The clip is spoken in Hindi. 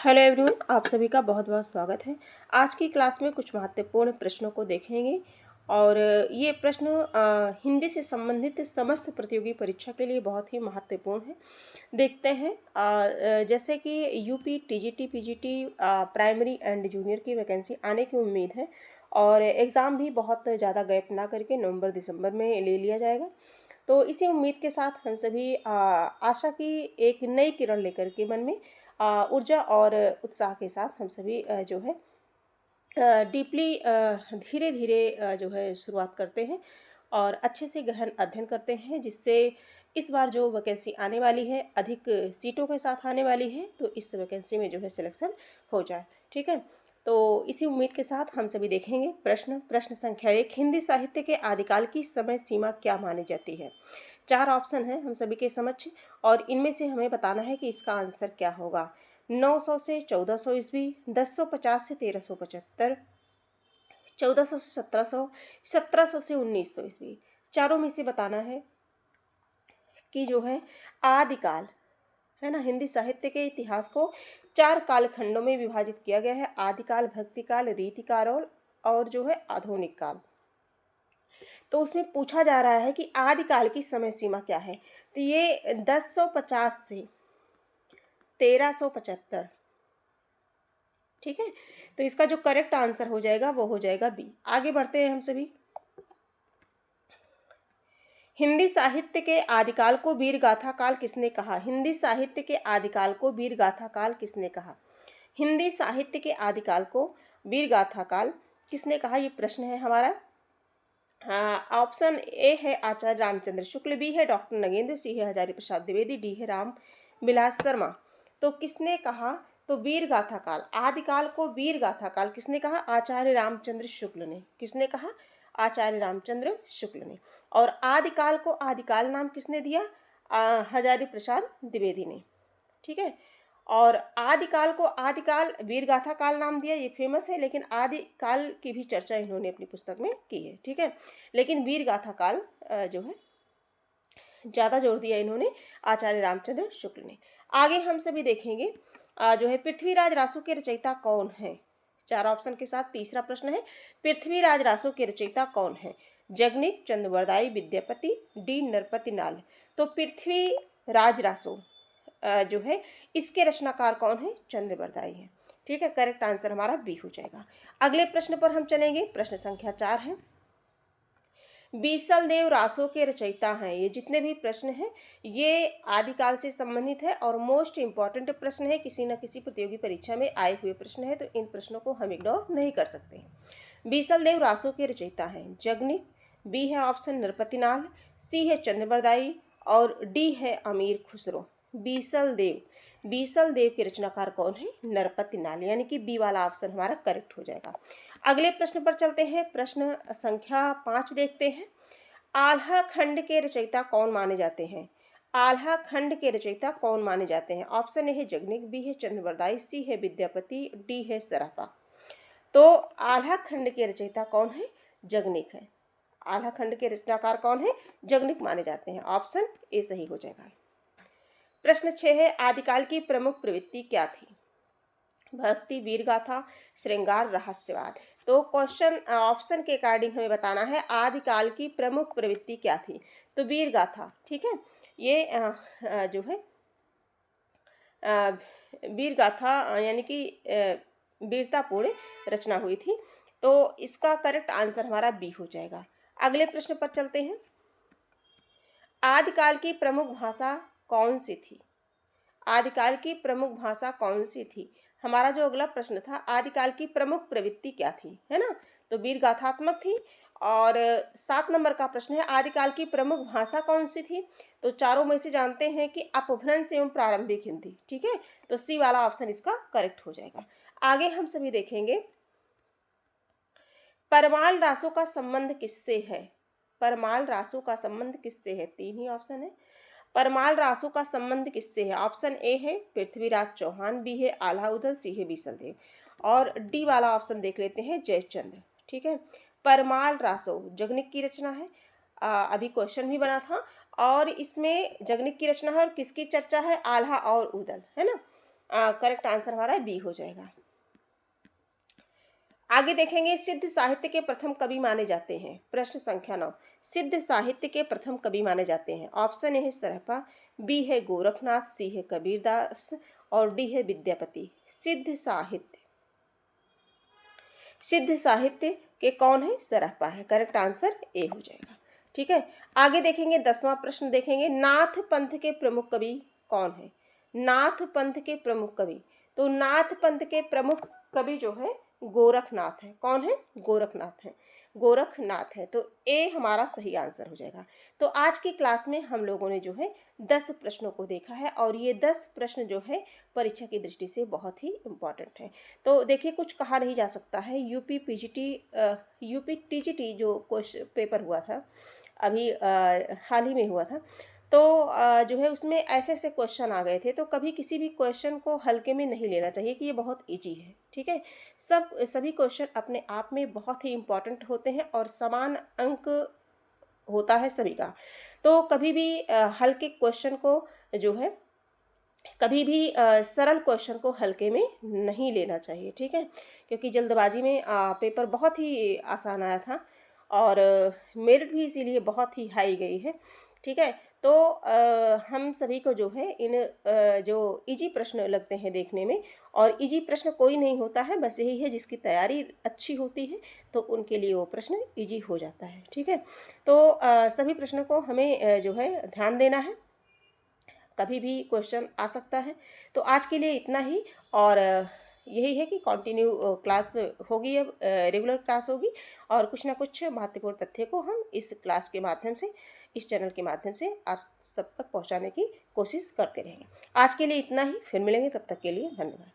हेलो एवरीवन, आप सभी का बहुत बहुत स्वागत है। आज की क्लास में कुछ महत्वपूर्ण प्रश्नों को देखेंगे और ये प्रश्न हिंदी से संबंधित समस्त प्रतियोगी परीक्षा के लिए बहुत ही महत्वपूर्ण है। देखते हैं जैसे कि UP, TGT, PGT, primary and junior की वैकेंसी आने की उम्मीद है और एग्ज़ाम भी बहुत ज़्यादा गैप ना करके नवंबर दिसंबर में ले लिया जाएगा। तो इसी उम्मीद के साथ हम सभी आशा की एक नई किरण लेकर के मन में ऊर्जा और उत्साह के साथ हम सभी जो है डीपली धीरे धीरे जो है शुरुआत करते हैं और अच्छे से गहन अध्ययन करते हैं, जिससे इस बार जो वैकेंसी आने वाली है अधिक सीटों के साथ आने वाली है, तो इस वैकेंसी में जो है सिलेक्शन हो जाए। ठीक है, तो इसी उम्मीद के साथ हम सभी देखेंगे प्रश्न संख्या 1, हिंदी साहित्य के आदिकाल की समय सीमा क्या मानी जाती है। 4 ऑप्शन है हम सभी के समक्ष और इनमें से हमें बताना है कि इसका आंसर क्या होगा। 900 से 1400 ईस्वी, 1050 से 1375, 1400 से 1700, 1700 से 1900 ईस्वी। चारों में से बताना है कि जो है आदिकाल है ना, हिंदी साहित्य के इतिहास को 4 कालखंडों में विभाजित किया गया है। आदिकाल, भक्तिकाल, रीतिकाल और जो है आधुनिक काल। तो उसमें पूछा जा रहा है कि आदिकाल की समय सीमा क्या है। तो ये 1050 से 1375। ठीक है, तो इसका जो करेक्ट आंसर हो जाएगा वो हो जाएगा बी। आगे बढ़ते हैं हम सभी। हिंदी साहित्य के आदिकाल को वीर गाथा काल किसने कहा। हिंदी साहित्य के आदिकाल को वीर गाथा काल किसने कहा। हिंदी साहित्य के आदिकाल को वीर गाथा काल किसने कहा, ये प्रश्न है हमारा। हाँ, ऑप्शन ए है आचार्य रामचंद्र शुक्ल, बी है डॉक्टर नगेंद्र, सी है हजारी प्रसाद द्विवेदी, डी है राम विलास शर्मा। तो किसने कहा, तो वीर गाथा काल, आदिकाल को वीर गाथा काल किसने कहा, आचार्य रामचंद्र शुक्ल ने। किसने कहा, आचार्य रामचंद्र शुक्ल ने। और आदिकाल को आदिकाल नाम किसने दिया, हजारी प्रसाद द्विवेदी ने। ठीक है, और आदिकाल को आदिकाल वीर गाथा काल नाम दिया, ये फेमस है, लेकिन आदिकाल की भी चर्चा इन्होंने अपनी पुस्तक में की है। ठीक है, लेकिन वीर गाथा काल जो है ज़्यादा जोर दिया इन्होंने आचार्य रामचंद्र शुक्ल ने। आगे हम सभी देखेंगे जो है पृथ्वीराज रासो के रचयिता कौन है। 4 ऑप्शन के साथ तीसरा प्रश्न है, पृथ्वीराज रासो के रचयिता कौन है। जगनिक, चंद्रवरदाई, विद्यापति, डी नरपति नाल। तो पृथ्वीराज रासो जो है इसके रचनाकार कौन है, चंद्रवरदाई है। ठीक है, करेक्ट आंसर हमारा बी हो जाएगा। अगले प्रश्न पर हम चलेंगे। प्रश्न संख्या 4 है, बीसल देव रासो के रचयिता हैं। ये जितने भी प्रश्न हैं ये आदिकाल से संबंधित है और मोस्ट इंपॉर्टेंट प्रश्न है, किसी न किसी प्रतियोगी परीक्षा में आए हुए प्रश्न है, तो इन प्रश्नों को हम इग्नोर नहीं कर सकते हैं। बीसल देव रासो के रचयिता हैं जगनिक, बी है ऑप्शन नरपतिनाल, सी है चंद्रवरदाई और डी है अमीर खुसरो। बीसल देव के रचनाकार कौन है, नरपतिनाल, यानी कि बी वाला ऑप्शन हमारा करेक्ट हो जाएगा। अगले प्रश्न पर चलते हैं। प्रश्न संख्या 5 देखते हैं, आल्हा खंड के रचयिता कौन माने जाते हैं। आल्हा खंड के रचयिता कौन माने जाते हैं। ऑप्शन ए है जगनिक, बी है चंद्रवरदाई, सी है विद्यापति, डी है सराफा। तो आल्हा खंड के रचयिता कौन है, जगनिक है। आल्हा खंड के रचनाकार कौन है, जगनिक माने जाते हैं। ऑप्शन ए सही हो जाएगा। प्रश्न 6 है, आदिकाल की प्रमुख प्रवृत्ति क्या थी। भक्ति, वीरगाथा, श्रृंगार, रहस्यवाद। तो क्वेश्चन ऑप्शन के अकॉर्डिंग हमें बताना है आदिकाल की प्रमुख प्रवृत्ति क्या थी। तो वीरगाथा। ठीक है, ये जो है वीरगाथा यानी कि वीरतापूर्ण रचना हुई थी, तो इसका करेक्ट आंसर हमारा बी हो जाएगा। अगले प्रश्न पर चलते हैं, आदिकाल की प्रमुख भाषा कौन सी थी। आदिकाल की प्रमुख भाषा कौन सी थी। हमारा जो अगला प्रश्न था, आदिकाल की प्रमुख प्रवृत्ति क्या थी, है ना, तो वीर गाथात्मक थी। और 7 नंबर का प्रश्न है, आदिकाल की प्रमुख भाषा कौन सी थी। तो चारों में से जानते हैं कि अपभ्रंश एवं प्रारंभिक हिंदी। ठीक है, तो सी वाला ऑप्शन इसका करेक्ट हो जाएगा। आगे हम सभी देखेंगे, परमाल रासों का संबंध किससे है। परमाल रासों का संबंध किससे है, 3 ही ऑप्शन है। परमाल रासों का संबंध किससे है। ऑप्शन ए है पृथ्वीराज चौहान, बी है आल्हा उदल, सी है बीसल देव और डी वाला ऑप्शन देख लेते हैं जयचंद्र। ठीक है, परमाल रासो जगनिक की रचना है। अभी क्वेश्चन भी बना था और इसमें जगनिक की रचना है और किसकी चर्चा है, आल्हा और उदल, है ना। करेक्ट आंसर हमारा बी हो जाएगा। आगे देखेंगे, सिद्ध साहित्य के प्रथम कवि माने जाते हैं। प्रश्न संख्या 9, सिद्ध साहित्य के प्रथम कवि माने जाते हैं। ऑप्शन ए है सरहपा, बी है गोरखनाथ, सी है कबीरदास और डी है विद्यापति। सिद्ध साहित्य के कौन है? सरहपा है। करेक्ट आंसर ए हो जाएगा। ठीक है, आगे देखेंगे 10वां प्रश्न देखेंगे, नाथ पंथ के प्रमुख कवि कौन है? नाथ पंथ के प्रमुख कवि, तो नाथ पंथ के प्रमुख कवि जो है गोरखनाथ है। कौन है? गोरखनाथ है। गोरखनाथ है, तो ए हमारा सही आंसर हो जाएगा। तो आज की क्लास में हम लोगों ने जो है 10 प्रश्नों को देखा है और ये 10 प्रश्न जो है परीक्षा की दृष्टि से बहुत ही इम्पॉर्टेंट है। तो देखिए, कुछ कहा नहीं जा सकता है। यूपी टीजीटी जो क्वेश्चन पेपर हुआ था अभी हाल ही में हुआ था, तो जो है उसमें ऐसे ऐसे क्वेश्चन आ गए थे, तो कभी किसी भी क्वेश्चन को हल्के में नहीं लेना चाहिए कि ये बहुत इजी है। ठीक है, सभी क्वेश्चन अपने आप में बहुत ही इम्पॉर्टेंट होते हैं और समान अंक होता है सभी का। तो कभी भी हल्के क्वेश्चन को जो है कभी भी सरल क्वेश्चन को हल्के में नहीं लेना चाहिए। ठीक है, क्योंकि जल्दबाजी में पेपर बहुत ही आसान आया था और मेरिट भी इसीलिए बहुत ही हाई गई है। ठीक है, तो हम सभी को जो है इन जो इजी प्रश्न लगते हैं देखने में, और इजी प्रश्न कोई नहीं होता है, बस यही है जिसकी तैयारी अच्छी होती है तो उनके लिए वो प्रश्न इजी हो जाता है। ठीक है, तो सभी प्रश्नों को हमें जो है ध्यान देना है, कभी भी क्वेश्चन आ सकता है। तो आज के लिए इतना ही, और यही है कि कंटिन्यू क्लास होगी, अब रेगुलर क्लास होगी और कुछ ना कुछ महत्वपूर्ण तथ्य को हम इस क्लास के माध्यम से, इस चैनल के माध्यम से आप सब तक पहुंचाने की कोशिश करते रहेंगे। आज के लिए इतना ही, फिर मिलेंगे, तब तक के लिए धन्यवाद।